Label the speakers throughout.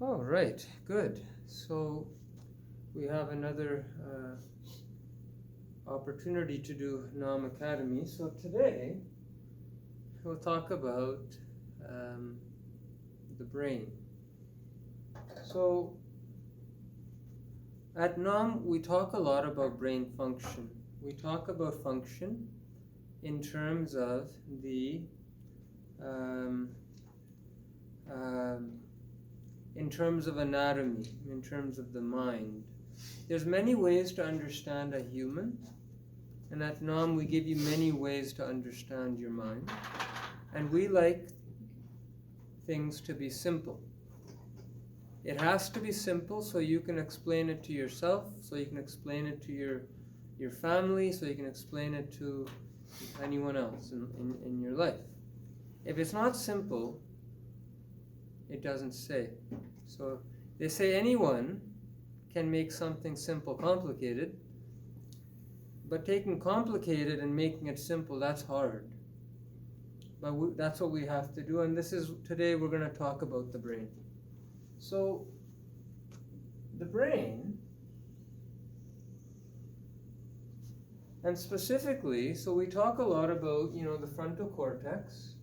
Speaker 1: All right, good. So we have another opportunity to do Nam Academy. So today we'll talk about um, the brain. So at Nam we talk a lot about brain function. We talk about function in terms of the um, um, in terms of anatomy, in terms of the mind. There's many ways to understand a human, and at Nam we give you many ways to understand your mind. And we like things to be simple. It has to be simple so you can explain it to yourself, so you can explain it to your family, so you can explain it to anyone else in your life. If it's not simple, it doesn't say. So they say anyone can make something simple complicated, but taking complicated and making it simple, that's hard. But that's what we have to do, and today we're going to talk about the brain. So the brain, and specifically, so we talk a lot about, the frontal cortex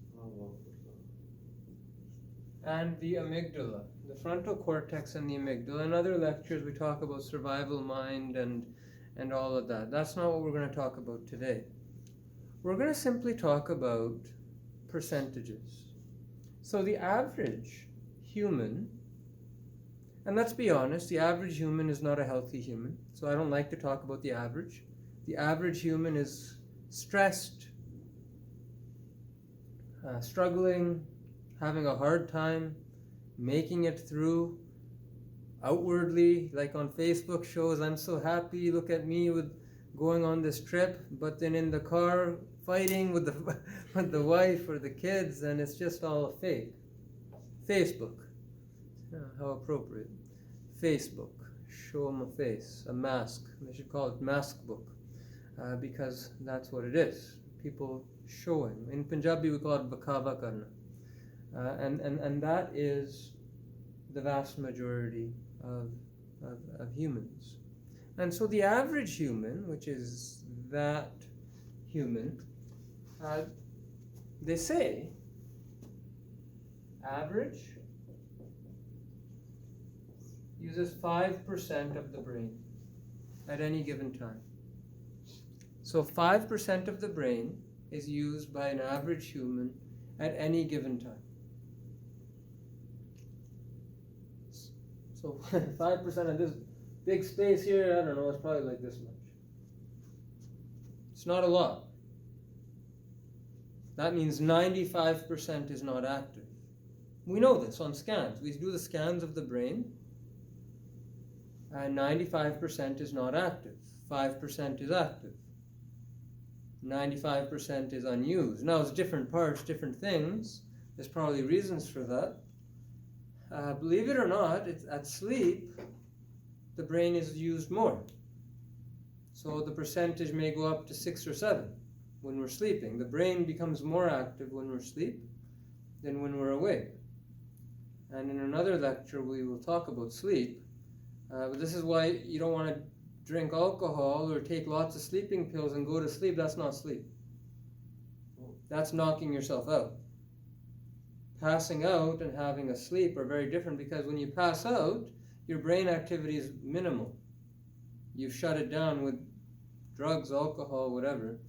Speaker 1: and the amygdala. The frontal cortex and the amygdala. In other lectures we talk about survival mind and all of that. That's not what we're going to talk about today. We're going to simply talk about percentages. So the average human, and let's be honest, the average human is not a healthy human, so I don't like to talk about the average. The average human is stressed, struggling, having a hard time, making it through outwardly, like on Facebook shows, I'm so happy, look at me with going on this trip, but then in the car fighting with the wife or the kids, and it's just all fake. Facebook, how appropriate. Facebook, show them a face, a mask. They should call it mask book, because that's what it is. People showing. In Punjabi we call it bakava karna. And that is the vast majority of humans. And so the average human, which is that human, they say average uses 5% of the brain at any given time. So 5% of the brain is used by an average human at any given time. So 5% of this big space here, I don't know, it's probably like this much. It's not a lot. That means 95% is not active. We know this on scans. We do the scans of the brain, and 95% is not active. 5% is active. 95% is unused. Now, it's different parts, different things. There's probably reasons for that. Believe it or not, at sleep, the brain is used more. So the percentage may go up to 6 or 7 when we're sleeping. The brain becomes more active when we're asleep than when we're awake. And in another lecture, we will talk about sleep. But this is why you don't want to drink alcohol or take lots of sleeping pills and go to sleep. That's not sleep. That's knocking yourself out. Passing out and having a sleep are very different, because when you pass out, your brain activity is minimal. You shut it down with drugs, alcohol, whatever.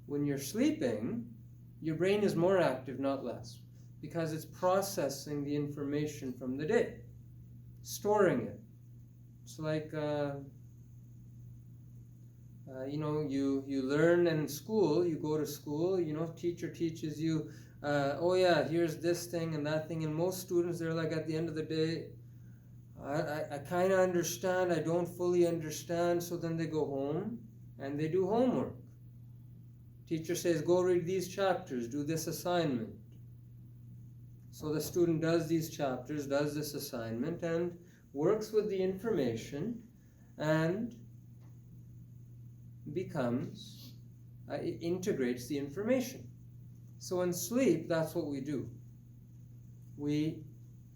Speaker 1: When you're sleeping, your brain is more active, not less, because it's processing the information from the day, storing it. It's like, you learn in school, you go to school, teacher teaches you, here's this thing and that thing, and most students, they're like, at the end of the day, I kind of understand, I don't fully understand, so then they go home and they do homework. Teacher says, go read these chapters, do this assignment. So the student does these chapters, does this assignment, and works with the information and it integrates the information. So in sleep, that's what we do. We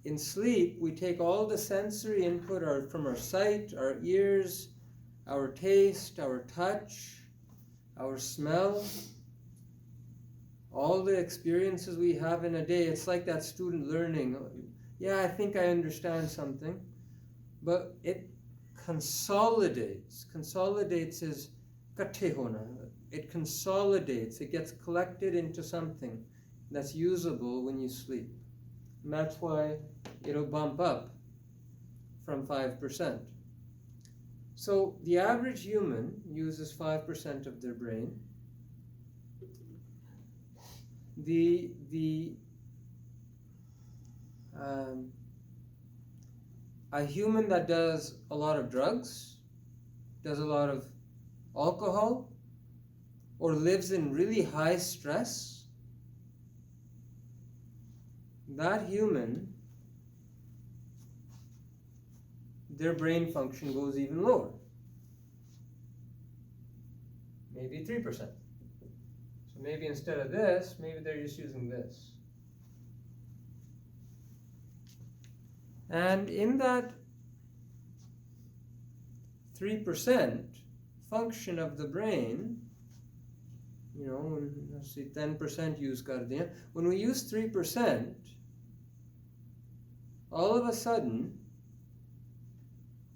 Speaker 1: in sleep, we take all the sensory input from our sight, our ears, our taste, our touch, our smell, all the experiences we have in a day. It's like that student learning. Yeah, I think I understand something, but it consolidates. Consolidates is kate hona. It consolidates. It gets collected into something that's usable when you sleep. And that's why it'll bump up from 5%. So the average human uses 5% of their brain. A human that does a lot of drugs, does a lot of alcohol, or lives in really high stress, that human, their brain function goes even lower. Maybe 3%. So maybe instead of this, maybe they're just using this. And in that 3% function of the brain, you know, let's see, 10% use karde hain. When we use 3%, all of a sudden,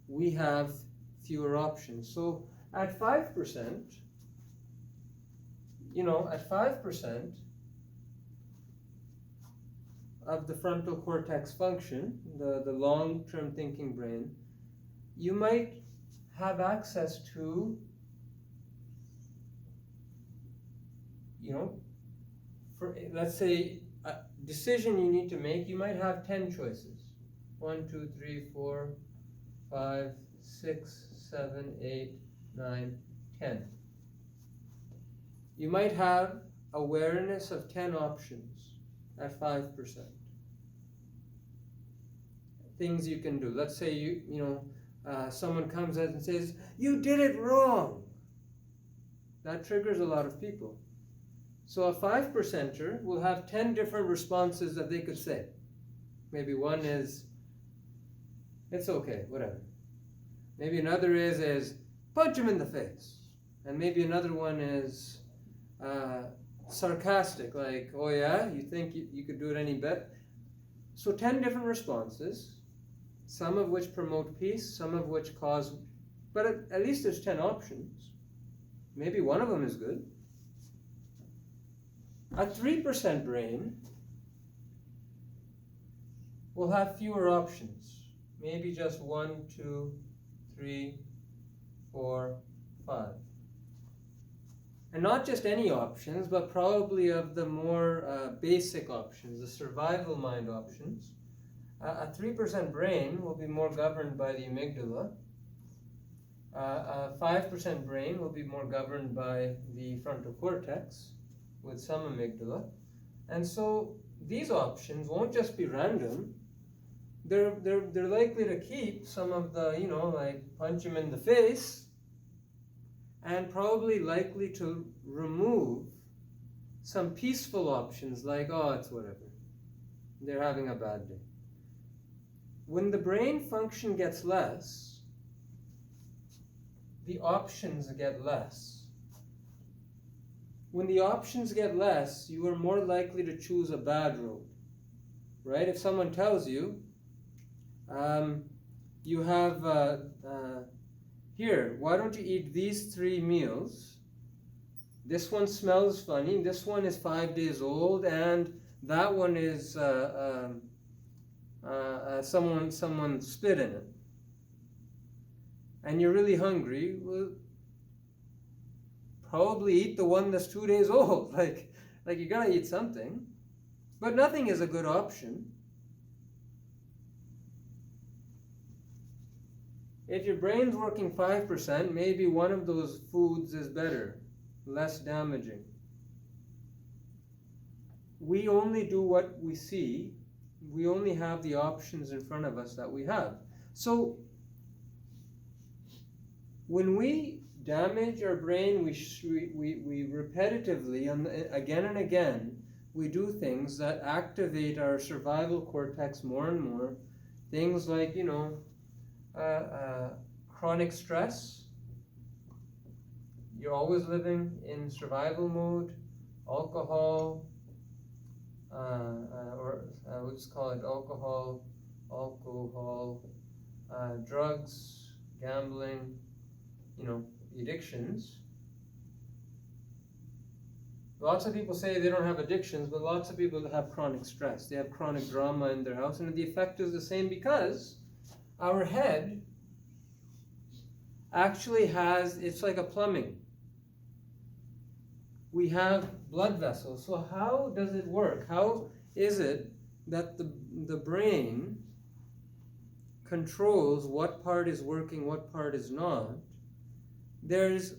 Speaker 1: we have fewer options. So at 5%, you know, at 5% of the frontal cortex function, the long-term thinking brain, you might have access to, you know, for, let's say, a decision you need to make, you might have 10 choices. 1, 2, 3, 4, 5, 6, 7, 8, 9, 10. You might have awareness of 10 options at 5%. Things you can do. Let's say someone comes out and says, "You did it wrong." That triggers a lot of people. So a 5%er will have 10 different responses that they could say. Maybe one is, "It's okay, whatever." Maybe another is "Punch him in the face." And maybe another one is sarcastic, like, "Oh yeah, you think you could do it any better?" So 10 different responses, some of which promote peace, some of which cause, but at least there's 10 options. Maybe one of them is good. A 3% brain will have fewer options. Maybe just 1, 2, 3, 4, 5. And not just any options, but probably of the more basic options, the survival mind options. A 3% brain will be more governed by the amygdala. A 5% brain will be more governed by the frontal cortex with some amygdala. And so these options won't just be random. They're likely to keep some of the, like punch him in the face, and probably likely to remove some peaceful options like, "Oh, it's whatever. They're having a bad day." When the brain function gets less, the options get less. When the options get less, you are more likely to choose a bad road, right? If someone tells you, you have, here, why don't you eat these 3 meals? This one smells funny, this one is 5 days old, and that one is someone spit in it. And you're really hungry, well, probably eat the one that's 2 days old. Like you gotta eat something. But nothing is a good option. If your brain's working 5%, maybe one of those foods is better, less damaging. We only do what we see. We only have the options in front of us that we have. So when we damage our brain, we repetitively, again and again, we do things that activate our survival cortex more and more. Things like, chronic stress. You're always living in survival mode. Alcohol, we'll just call it alcohol, drugs, gambling, addictions. Lots of people say they don't have addictions, but lots of people have chronic stress. They have chronic drama in their house, and the effect is the same because our head actually it's like a plumbing. We have blood vessels. So how does it work? How is it that the brain controls what part is working, what part is not? There's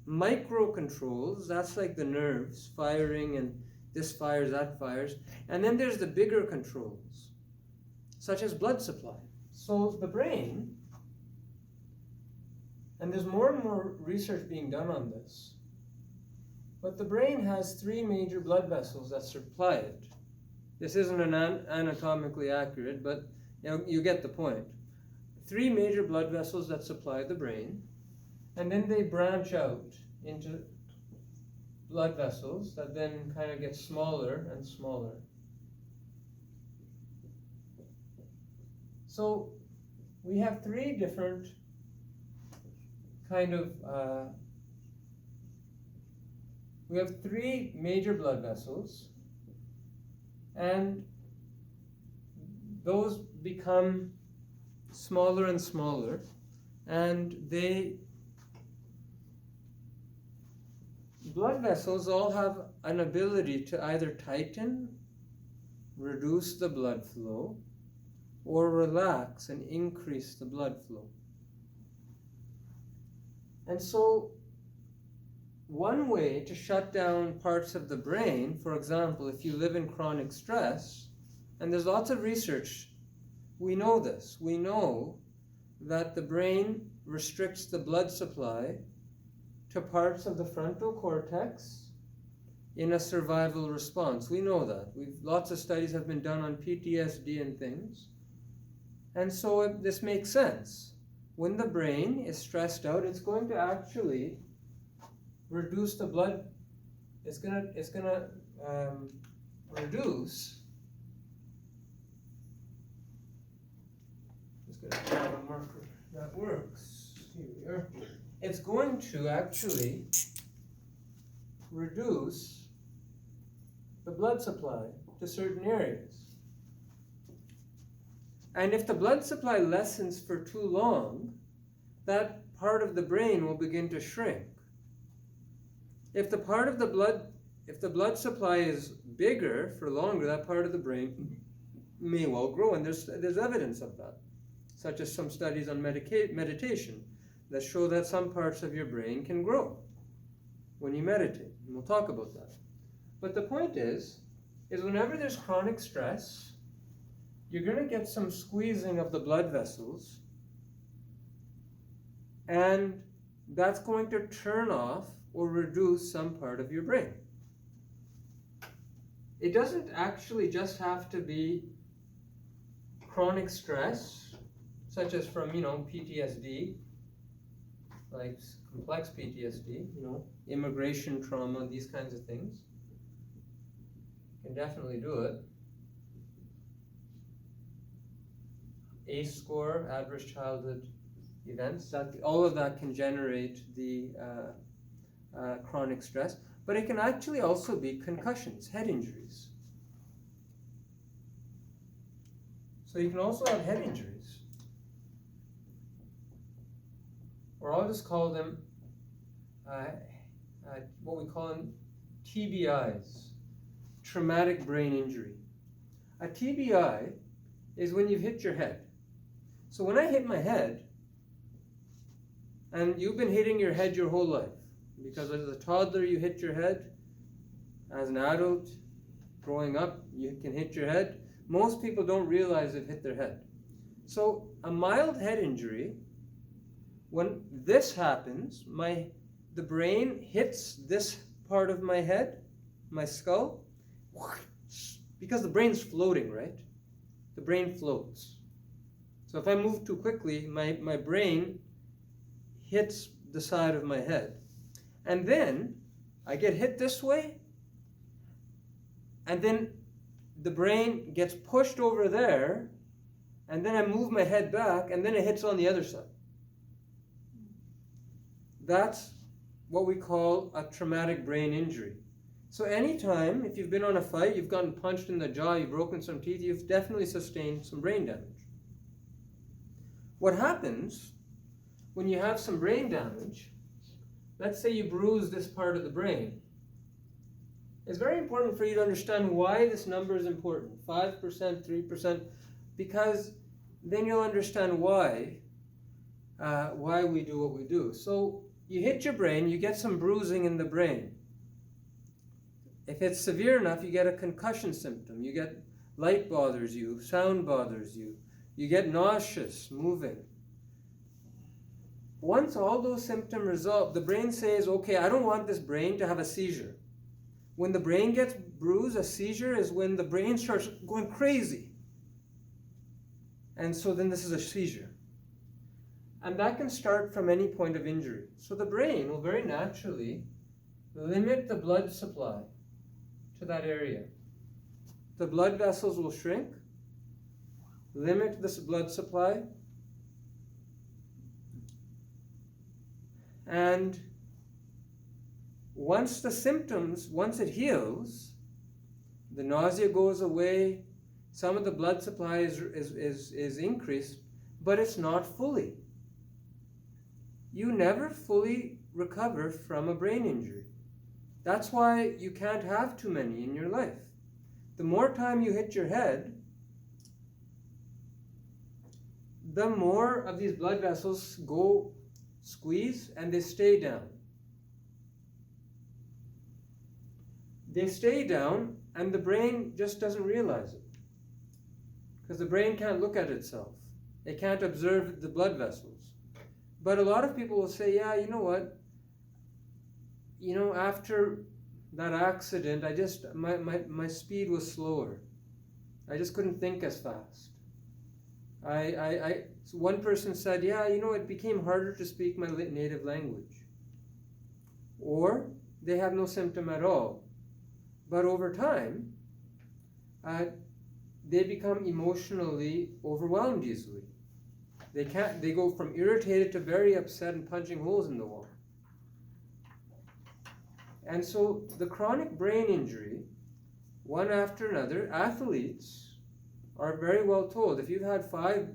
Speaker 1: microcontrols, that's like the nerves firing, and this fires, that fires. And then there's the bigger controls, such as blood supply. So the brain, and there's more and more research being done on this, but the brain has 3 major blood vessels that supply it. This isn't anatomically accurate, but you get the point. 3 major blood vessels that supply the brain, and then they branch out into blood vessels that then kind of get smaller and smaller. So we have 3 different we have 3 major blood vessels, and those become smaller and smaller, and blood vessels all have an ability to either tighten, reduce the blood flow, or relax and increase the blood flow. And so one way to shut down parts of the brain, for example, if you live in chronic stress, and there's lots of research, we know this. We know that the brain restricts the blood supply to parts of the frontal cortex in a survival response. We know that. Lots of studies have been done on PTSD and things. And so this makes sense. When the brain is stressed out, it's going to actually reduce the blood. It's gonna reduce. Just gonna grab a marker that works. Here we are. It's going to actually reduce the blood supply to certain areas. And if the blood supply lessens for too long, that part of the brain will begin to shrink. If the blood supply is bigger for longer, that part of the brain may well grow, and there's evidence of that, such as some studies on meditation that show that some parts of your brain can grow when you meditate, and we'll talk about that. But the point is whenever there's chronic stress, you're going to get some squeezing of the blood vessels, and that's going to turn off or reduce some part of your brain. It doesn't actually just have to be chronic stress, such as from, PTSD, like complex PTSD, immigration trauma, these kinds of things. You can definitely do it. ACE score, adverse childhood events, all of that can generate the chronic stress, but it can actually also be concussions, head injuries. So you can also have head injuries, or I'll just call them what we call them TBIs, traumatic brain injury. A TBI is when you've hit your head. So when I hit my head, and you've been hitting your head your whole life, because as a toddler you hit your head, as an adult growing up you can hit your head. Most people don't realize they've hit their head. So a mild head injury, when this happens, the brain hits this part of my head, my skull, because the brain's floating, right? The brain floats. So if I move too quickly, my brain hits the side of my head. And then I get hit this way, and then the brain gets pushed over there, and then I move my head back, and then it hits on the other side. That's what we call a traumatic brain injury. So anytime, if you've been on a fight, you've gotten punched in the jaw, you've broken some teeth, you've definitely sustained some brain damage. What happens when you have some brain damage, let's say you bruise this part of the brain, it's very important for you to understand why this number is important, 5%, 3%, because then you'll understand why we do what we do. So you hit your brain, you get some bruising in the brain. If it's severe enough, you get a concussion symptom. You get light bothers you, sound bothers you, you get nauseous, moving. Once all those symptoms resolve, the brain says, okay, I don't want this brain to have a seizure. When the brain gets bruised, a seizure is when the brain starts going crazy. And so then this is a seizure. And that can start from any point of injury. So the brain will very naturally limit the blood supply to that area. The blood vessels will shrink, limit this blood supply, and once it heals, the nausea goes away, some of the blood supply is increased, but it's not fully. You never fully recover from a brain injury. That's why you can't have too many in your life. The more time you hit your head, the more of these blood vessels go squeeze and they stay down. They stay down and the brain just doesn't realize it. Because the brain can't look at itself. It can't observe the blood vessels. But a lot of people will say, yeah, you know what? You know, after that accident, my speed was slower. I just couldn't think as fast. So one person said, yeah, you know, it became harder to speak my native language. Or they have no symptom at all. But over time, they become emotionally overwhelmed easily. They go from irritated to very upset and punching holes in the wall. And so the chronic brain injury, one after another, athletes are very well told, if you've had 5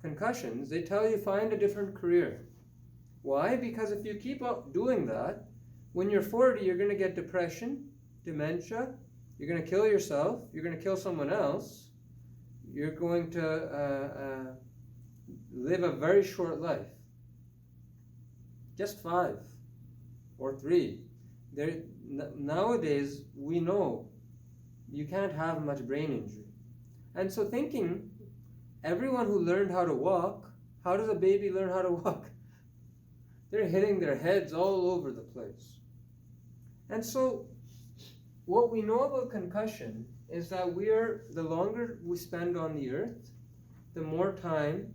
Speaker 1: concussions, they tell you find a different career. Why? Because if you keep up doing that, when you're 40, you're going to get depression, dementia, you're going to kill yourself, you're going to kill someone else, you're going to live a very short life. Just 5 or 3. Nowadays, we know you can't have much brain injury. And so thinking, everyone who learned how to walk, how does a baby learn how to walk? They're hitting their heads all over the place. And so what we know about concussion is that the longer we spend on the earth, the more time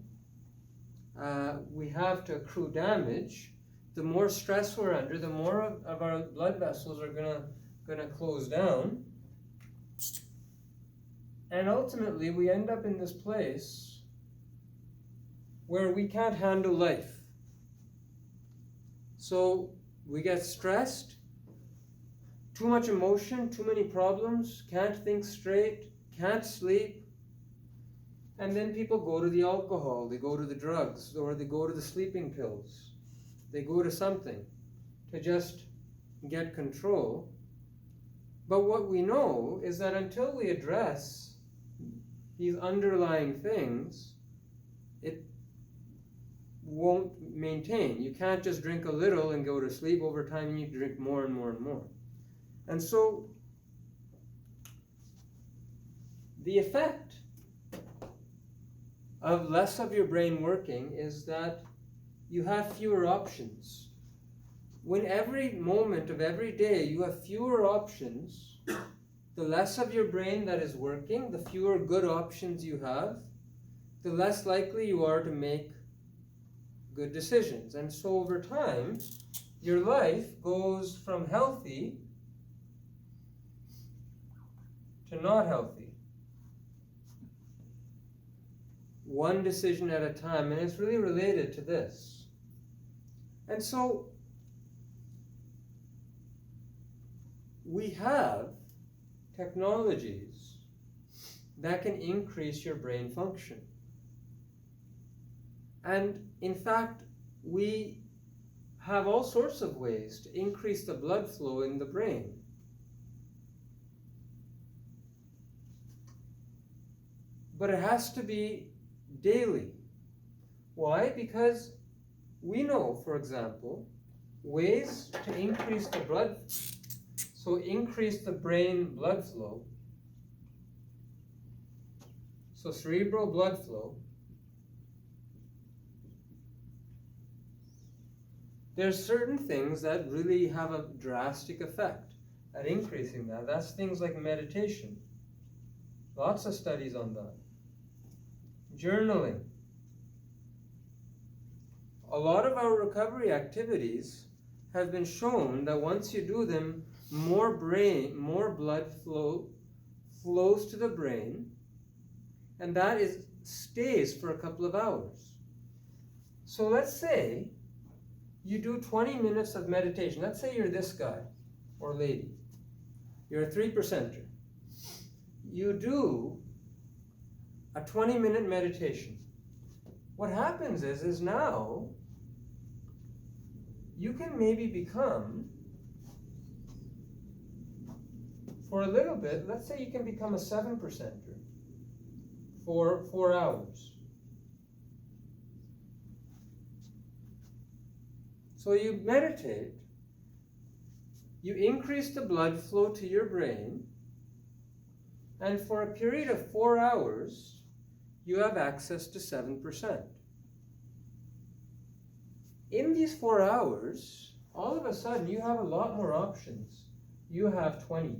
Speaker 1: we have to accrue damage, the more stress we're under, the more of our blood vessels are gonna close down. And ultimately, we end up in this place where we can't handle life. So we get stressed, too much emotion, too many problems, can't think straight, can't sleep. And then people go to the alcohol, they go to the drugs, or they go to the sleeping pills. They go to something to just get control. But what we know is that until we address these underlying things, it won't maintain. You can't just drink a little and go to sleep. Over time, you need to drink more and more and more. And so, the effect of less of your brain working is that you have fewer options. When every moment of every day you have fewer options, the less of your brain that is working, the fewer good options you have, the less likely you are to make good decisions. And so over time, your life goes from healthy to not healthy. One decision at a time, and it's really related to this. And so we have technologies that can increase your brain function. And in fact, we have all sorts of ways to increase the blood flow in the brain. But it has to be daily. Why? Because we know, for example, ways to increase the blood, so increase the brain blood flow, so cerebral blood flow. There's certain things that really have a drastic effect at increasing that. That's things like meditation. Lots of studies on that. Journaling. A lot of our recovery activities have been shown that once you do them, more blood flows to the brain, and that stays for a couple of hours. So let's say you do 20 minutes of meditation. Let's say you're this guy or lady. You're a 3%er. You do a 20-minute meditation. What happens is now you can maybe become, for a little bit, let's say you can become a 7%er for 4 hours. So you meditate, you increase the blood flow to your brain, and for a period of 4 hours, you have access to 7%. In these 4 hours, all of a sudden, you have a lot more options. You have 20.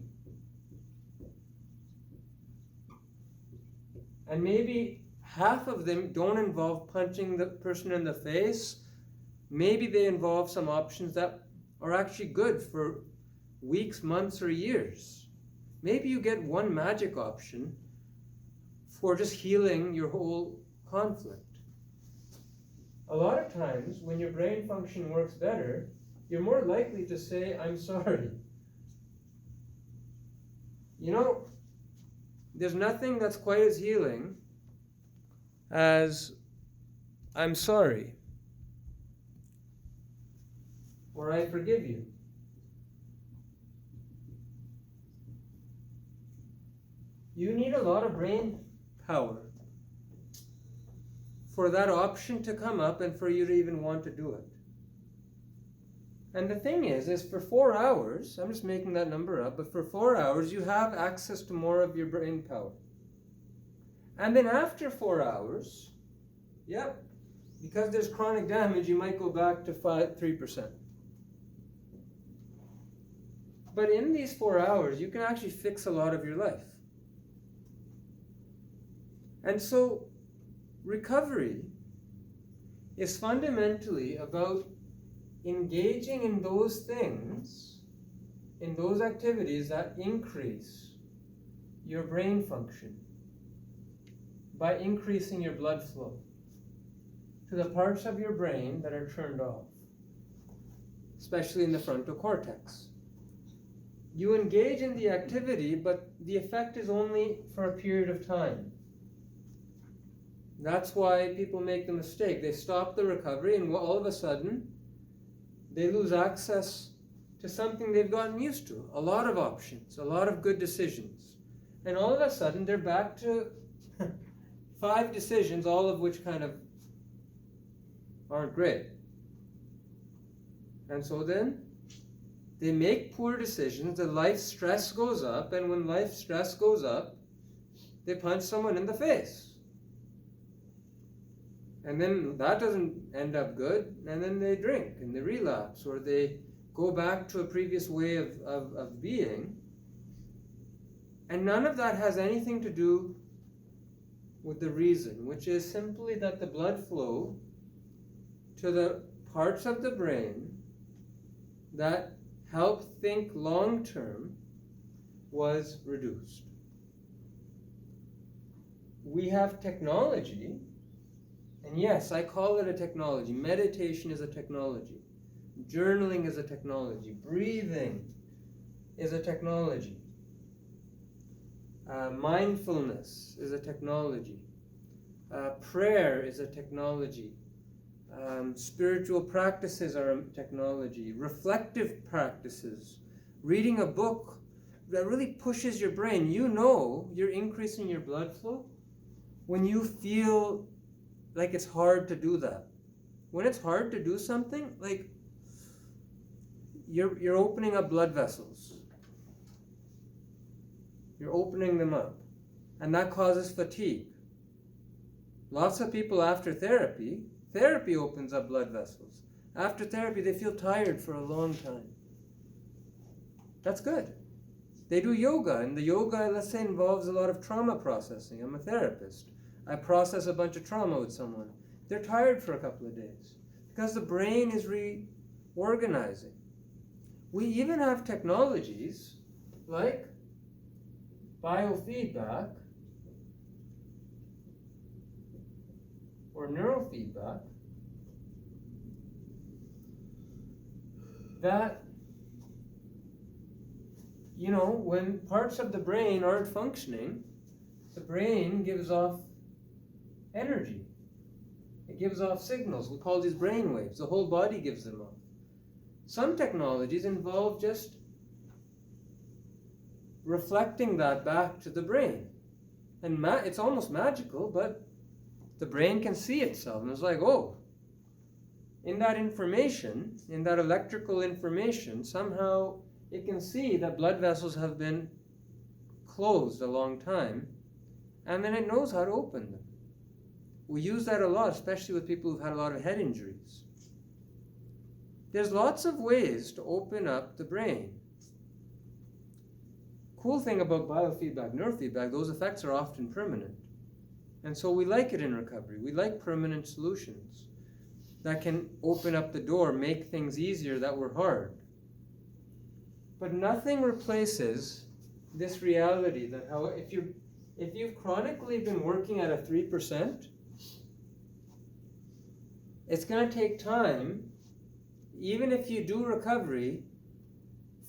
Speaker 1: And maybe half of them don't involve punching the person in the face. Maybe they involve some options that are actually good for weeks, months, or years. Maybe you get one magic option for just healing your whole conflict. A lot of times, when your brain function works better, you're more likely to say, I'm sorry. You know, there's nothing that's quite as healing as I'm sorry, or I forgive you. You need a lot of brain power for that option to come up and for you to even want to do it. And the thing is for 4 hours, I'm just making that number up, but for 4 hours you have access to more of your brain power. And then after 4 hours, because there's chronic damage, you might go back to 3%. But in these 4 hours, you can actually fix a lot of your life. And so recovery is fundamentally about engaging in those things, in those activities that increase your brain function by increasing your blood flow to the parts of your brain that are turned off, especially in the frontal cortex. You engage in the activity, but the effect is only for a period of time. That's why people make the mistake. They stop the recovery and all of a sudden they lose access to something they've gotten used to. A lot of options, a lot of good decisions. And all of a sudden they're back to 5 decisions, all of which kind of aren't great. And so then they make poor decisions, the life stress goes up, and when life stress goes up, they punch someone in the face. And then that doesn't end up good, and then they drink and they relapse, or they go back to a previous way of being. And none of that has anything to do with the reason, which is simply that the blood flow to the parts of the brain that help think long term was reduced. We have technology, and yes, I call it a technology. Meditation is a technology. Journaling is a technology. Breathing is a technology. Mindfulness is a technology. Prayer is a technology. Spiritual practices are a technology. Reflective practices. Reading a book that really pushes your brain. You know you're increasing your blood flow when you feel like it's hard to do that. When it's hard to do something, like you're opening up blood vessels. You're opening them up. And that causes fatigue. Lots of people after therapy opens up blood vessels. After therapy, they feel tired for a long time. That's good. They do yoga, and the yoga, let's say, involves a lot of trauma processing. I'm a therapist. I process a bunch of trauma with someone. They're tired for a couple of days because the brain is reorganizing. We even have technologies like biofeedback or neurofeedback that, when parts of the brain aren't functioning, the brain gives off energy. It gives off signals. We call these brain waves. The whole body gives them off. Some technologies involve just reflecting that back to the brain. And it's almost magical, but the brain can see itself. And it's like, oh, in that information, in that electrical information, somehow it can see that blood vessels have been closed a long time, and then it knows how to open them. We use that a lot, especially with people who've had a lot of head injuries. There's lots of ways to open up the brain. Cool thing about biofeedback, neurofeedback, those effects are often permanent. And so we like it in recovery. We like permanent solutions that can open up the door, make things easier that were hard. But nothing replaces this reality that if you've chronically been working at a 3%, it's going to take time, even if you do recovery,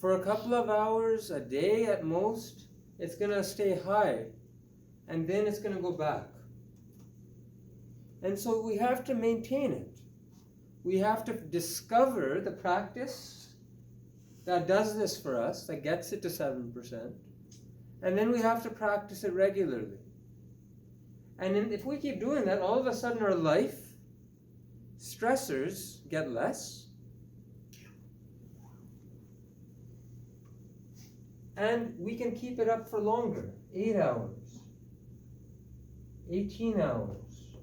Speaker 1: for a couple of hours, a day at most, it's going to stay high, and then it's going to go back. And so we have to maintain it. We have to discover the practice that does this for us, that gets it to 7%, and then we have to practice it regularly. And if we keep doing that, all of a sudden our life stressors get less, and we can keep it up for longer. 8 hours, 18 hours,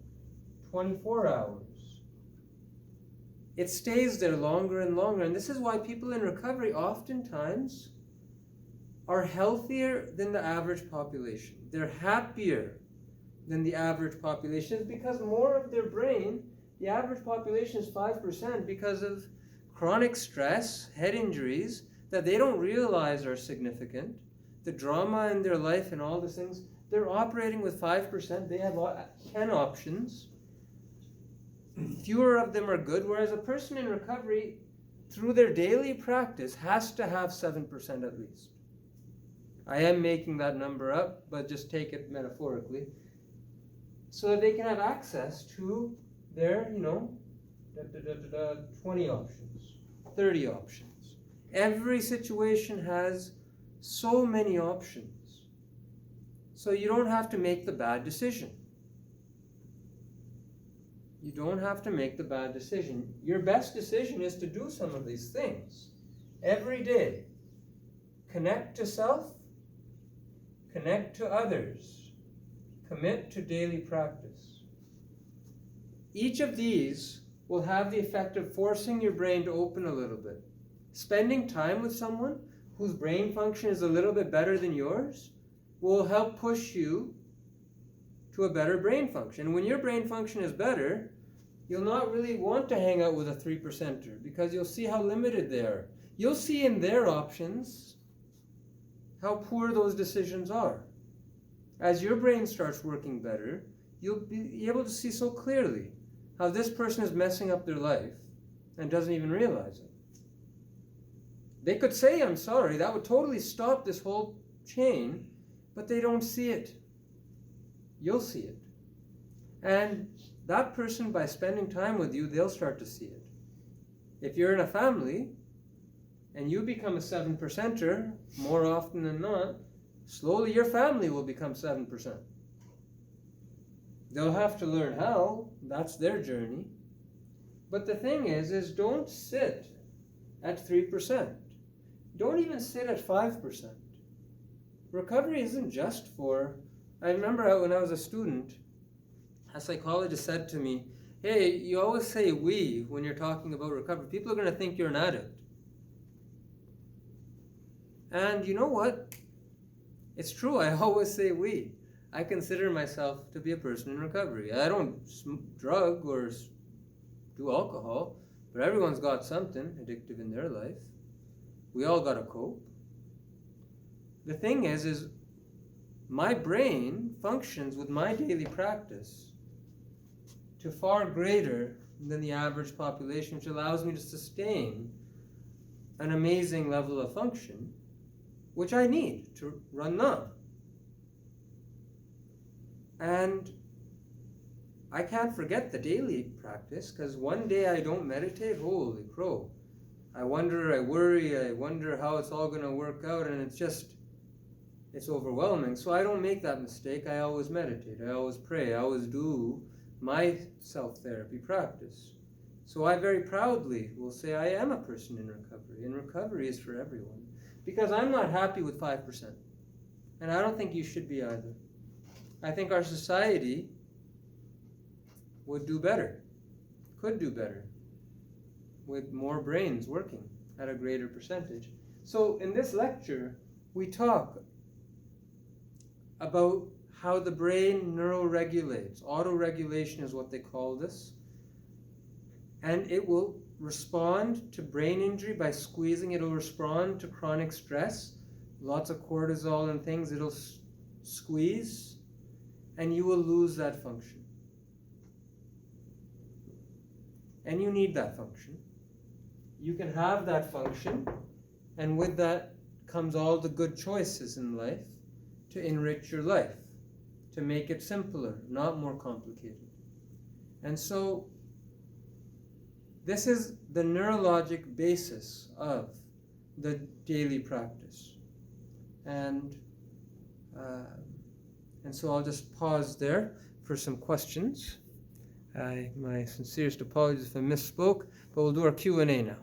Speaker 1: 24 hours. It stays there longer and longer. And this is why people in recovery oftentimes are healthier than the average population. They're happier than the average population. It's because more of their brain, the average population is 5% because of chronic stress, head injuries, that they don't realize are significant, the drama in their life and all these things. They're operating with 5%. They have 10 options. Fewer of them are good, whereas a person in recovery, through their daily practice, has to have 7% at least. I am making that number up, but just take it metaphorically. So that they can have access to their, 20 options, 30 options. Every situation has so many options. So you don't have to make the bad decision. You don't have to make the bad decision. Your best decision is to do some of these things every day. Connect to self, connect to others, commit to daily practice. Each of these will have the effect of forcing your brain to open a little bit. Spending time with someone whose brain function is a little bit better than yours will help push you to a better brain function. When your brain function is better, you'll not really want to hang out with a 3%er because you'll see how limited they are. You'll see in their options how poor those decisions are. As your brain starts working better, you'll be able to see so clearly how this person is messing up their life and doesn't even realize it. They could say, I'm sorry, that would totally stop this whole chain, but they don't see it. You'll see it. And that person, by spending time with you, they'll start to see it. If you're in a family and you become a 7%er, more often than not, slowly your family will become 7%. They'll have to learn how. That's their journey. But the thing is don't sit at 3%. Don't even sit at 5%. Recovery isn't just for... I remember when I was a student, a psychologist said to me, hey, you always say we when you're talking about recovery. People are going to think you're an addict. And you know what? It's true, I always say we. I consider myself to be a person in recovery. I don't drug or do alcohol, but everyone's got something addictive in their life. We all got to cope. The thing is my brain functions with my daily practice to far greater than the average population, which allows me to sustain an amazing level of function, which I need to run on. And I can't forget the daily practice, because one day I don't meditate, holy crow. I wonder, I worry, I wonder how it's all going to work out, and it's overwhelming. So I don't make that mistake. I always meditate, I always pray, I always do my self-therapy practice. So I very proudly will say I am a person in recovery, and recovery is for everyone. Because I'm not happy with 5%. And I don't think you should be either. I think our society would do better, could do better, with more brains working at a greater percentage. So in this lecture, we talk about how the brain neuroregulates. Autoregulation is what they call this. And it will respond to brain injury by squeezing. It'll respond to chronic stress, lots of cortisol and things. It'll squeeze, and you will lose that function. And you need that function. You can have that function, and with that comes all the good choices in life to enrich your life, to make it simpler, not more complicated. And so this is the neurologic basis of the daily practice. And so I'll just pause there for some questions. My sincerest apologies if I misspoke, but we'll do our Q&A now.